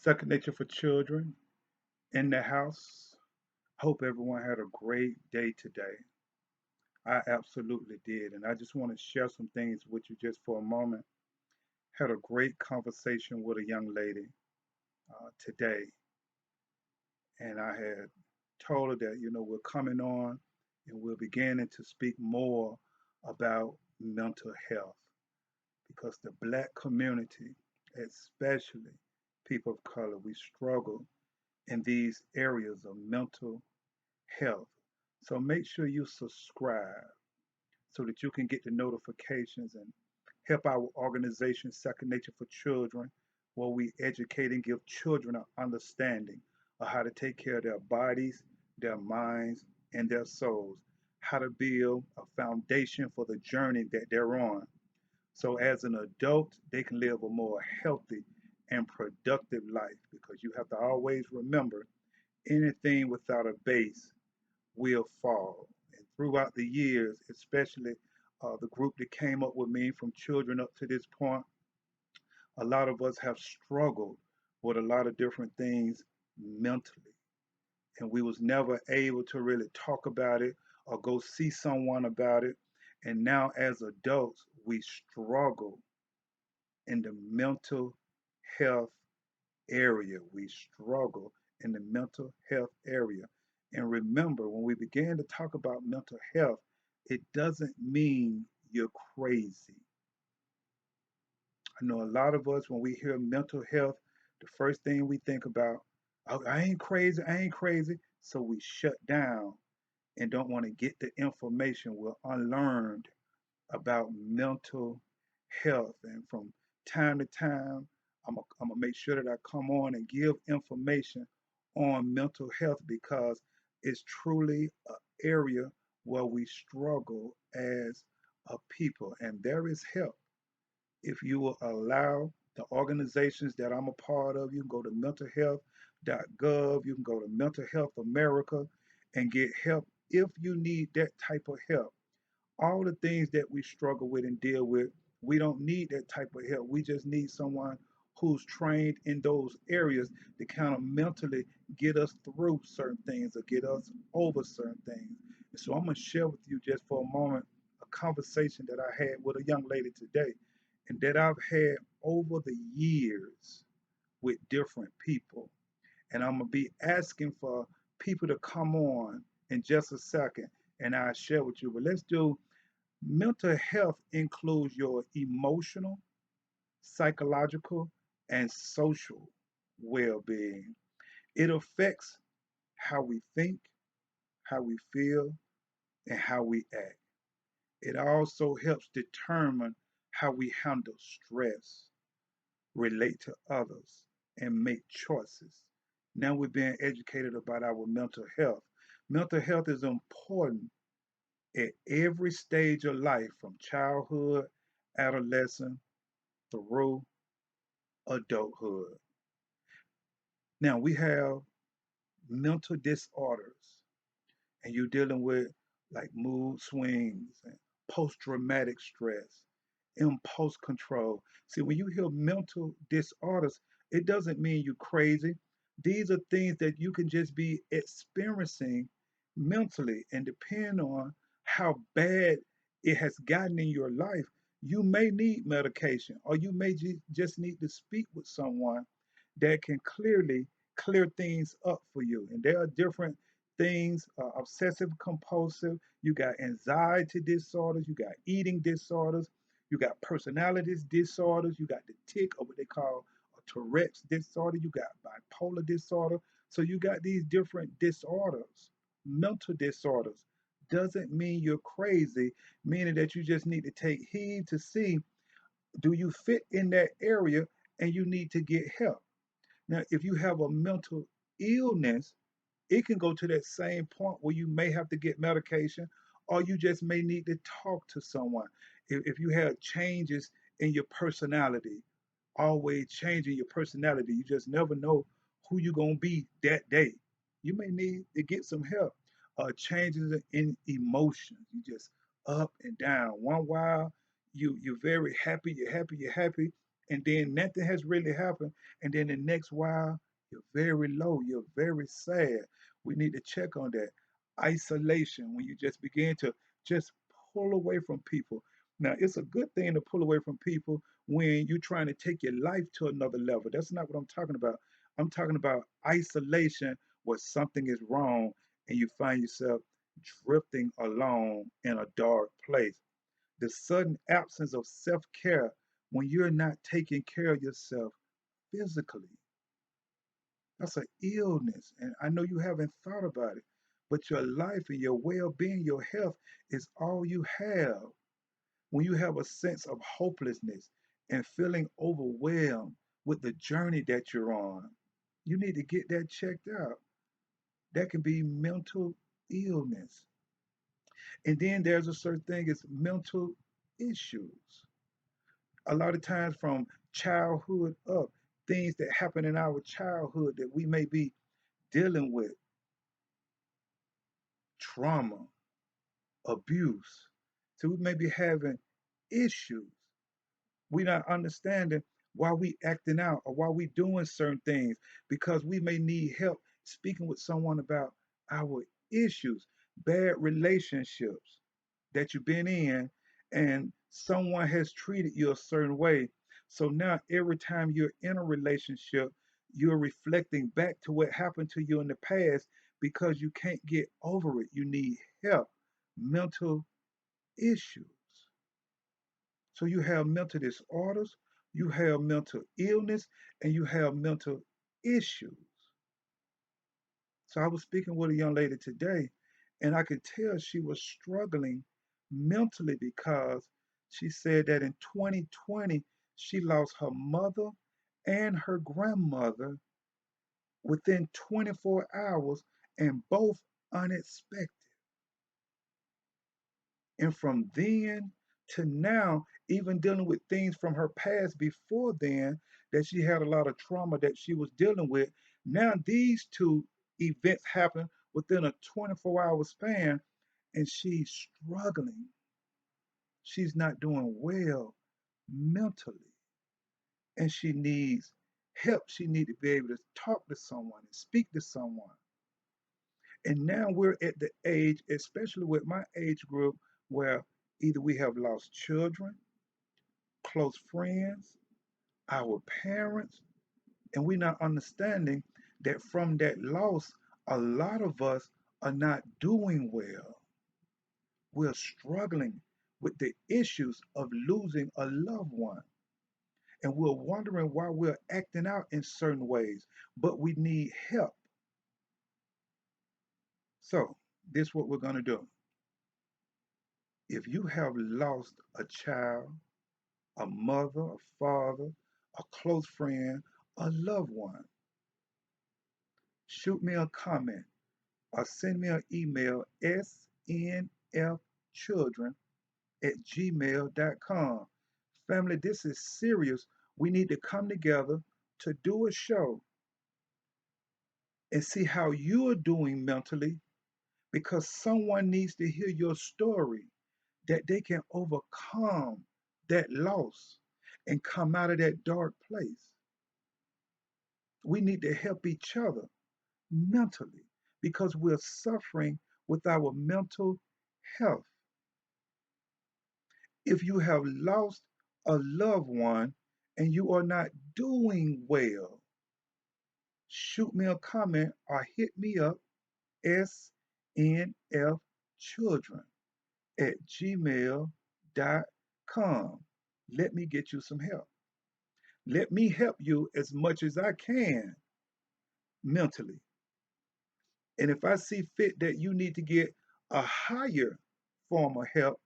Second Nature for Children in the house. Hope everyone had a great day today. I absolutely did. And I just want to share some things with you just for a moment. Had a great conversation with a young lady today. And I had told her that, we're coming on and we're beginning to speak more about mental health because the Black community, especially people of color, we struggle in these areas of mental health. So make sure you subscribe so that you can get the notifications and help our organization, Second Nature for Children, where we educate and give children an understanding of how to take care of their bodies, their minds, and their souls, how to build a foundation for the journey that they're on. So as an adult, they can live a more healthy and productive life because you have to always remember anything without a base will fall. And throughout the years, especially the group that came up with me from children up to this point, a lot of us have struggled with a lot of different things mentally. And we was never able to really talk about it or go see someone about it. And now as adults, we struggle in the mental health area. We struggle in the mental health area. And remember, when we began to talk about mental health, it doesn't mean you're crazy. I know a lot of us, when we hear mental health, the first thing we think about, oh, I ain't crazy, I ain't crazy. So we shut down and don't want to get the information. We're unlearned about mental health. And from time to time, I'm gonna make sure that I come on and give information on mental health because it's truly an area where we struggle as a people. And there is help if you will allow the organizations that I'm a part of. You can go to mentalhealth.gov, you can go to Mental Health America and get help if you need that type of help. All the things that we struggle with and deal with, we don't need that type of help. We just need someone who's trained in those areas to kind of mentally get us through certain things or get us over certain things. And so I'm going to share with you just for a moment a conversation that I had with a young lady today and that I've had over the years with different people. And I'm going to be asking for people to come on in just a second and I'll share with you. But let's do mental health includes your emotional, psychological, and social well being. It affects how we think, how we feel, and how we act. It also helps determine how we handle stress, relate to others, and make choices. Now we're being educated about our mental health. Mental health is important at every stage of life from childhood, adolescence, through adulthood. Now we have mental disorders, and you're dealing with like mood swings and post traumatic stress, impulse control. See, when you hear mental disorders, it doesn't mean you're crazy. These are things that you can just be experiencing mentally, and depending on how bad it has gotten in your life, you may need medication or you may just need to speak with someone that can clearly clear things up for you. And there are different things, obsessive compulsive, you got anxiety disorders, you got eating disorders, you got personalities disorders, you got the tick or what they call a Tourette's disorder, you got bipolar disorder. So you got these different disorders, mental disorders. Doesn't mean you're crazy, meaning that you just need to take heed to see, do you fit in that area and you need to get help. Now, if you have a mental illness, it can go to that same point where you may have to get medication or you just may need to talk to someone. If you have changes in your personality, always changing your personality, you just never know who you're going to be that day. You may need to get some help. Changes in emotions, you just up and down. One while you're very happy, you're happy, you're happy, and then nothing has really happened, and then the next while you're very low, you're very sad. We need to check on that. Isolation, when you just begin to just pull away from people. Now, it's a good thing to pull away from people when you're trying to take your life to another level. That's not what I'm talking about. I'm talking about isolation where something is wrong and you find yourself drifting alone in a dark place. The sudden absence of self care when you're not taking care of yourself physically. That's an illness. And I know you haven't thought about it, but your life and your well being, your health is all you have. When you have a sense of hopelessness and feeling overwhelmed with the journey that you're on, you need to get that checked out. That can be mental illness. And then there's a certain thing as mental issues. A lot of times from childhood up, things that happen in our childhood that we may be dealing with, trauma, abuse. So we may be having issues. We not understanding why we acting out or why we doing certain things because we may need help speaking with someone about our issues, bad relationships that you've been in, and someone has treated you a certain way. So now every time you're in a relationship, you're reflecting back to what happened to you in the past because you can't get over it. You need help, mental issues. So you have mental disorders, you have mental illness, and you have mental issues. So I was speaking with a young lady today, and I could tell she was struggling mentally because she said that in 2020, she lost her mother and her grandmother within 24 hours, and both unexpected. And from then to now, even dealing with things from her past before then, that she had a lot of trauma that she was dealing with. Now, these two events happen within a 24-hour span, and she's struggling. She's not doing well mentally, and she needs help. She needs to be able to talk to someone and speak to someone. And now we're at the age, especially with my age group, where either we have lost children, close friends, our parents, and we're not understanding that from that loss, a lot of us are not doing well. We're struggling with the issues of losing a loved one. And we're wondering why we're acting out in certain ways, but we need help. So, this is what we're going to do. If you have lost a child, a mother, a father, a close friend, a loved one, shoot me a comment or send me an email, snfchildren@gmail.com. Family, this is serious. We need to come together to do a show and see how you're doing mentally because someone needs to hear your story that they can overcome that loss and come out of that dark place. We need to help each other mentally because we're suffering with our mental health. If you have lost a loved one and you are not doing well, shoot me a comment or hit me up, snfchildren@gmail.com. Let me get you some help. Let me help you as much as I can mentally. And if I see fit that you need to get a higher form of help,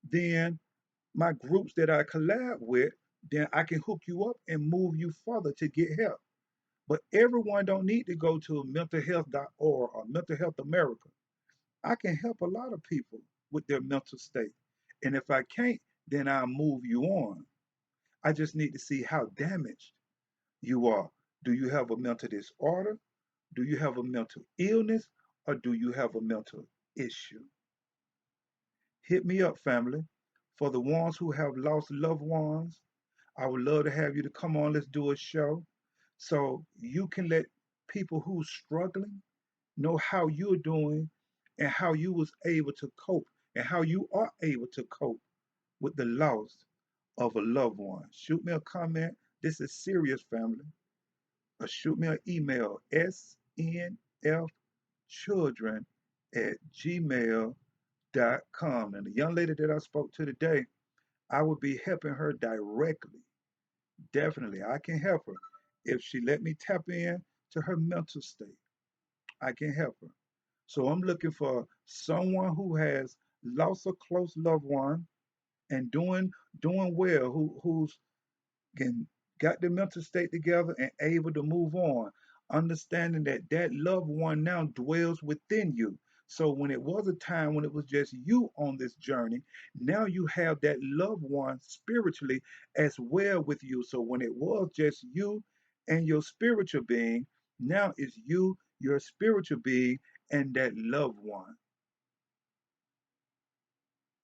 then my groups that I collab with, then I can hook you up and move you further to get help. But everyone don't need to go to mentalhealth.org or Mental Health America. I can help a lot of people with their mental state. And if I can't, then I'll move you on. I just need to see how damaged you are. Do you have a mental disorder? Do you have a mental illness? Or do you have a mental issue? Hit me up, family. For the ones who have lost loved ones, I would love to have you to come on. Let's do a show so you can let people who's struggling know how you're doing and how you was able to cope and how you are able to cope with the loss of a loved one. Shoot me a comment. This is serious, family. Or shoot me an email, snfchildren at gmail.com. And the young lady that I spoke to today, I would be helping her directly. Definitely, I can help her. If she let me tap in to her mental state, I can help her. So I'm looking for someone who has lost a close loved one and doing well, who's can got the mental state together and able to move on, understanding that that loved one now dwells within you. So when it was a time when it was just you on this journey, now you have that loved one spiritually as well with you. So when it was just you and your spiritual being, now it's you, your spiritual being, and that loved one.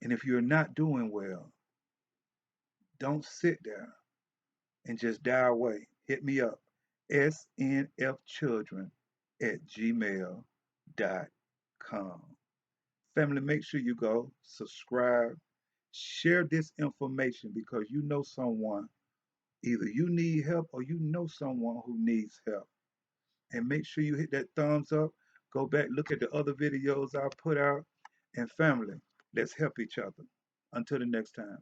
And if you're not doing well, don't sit there and just die away. Hit me up, snfchildren at gmail.com. Family, make sure you go subscribe, share this information because you know someone, either you need help or you know someone who needs help. And make sure you hit that thumbs up. Go back, look at the other videos I put out. And family, let's help each other. Until the next time.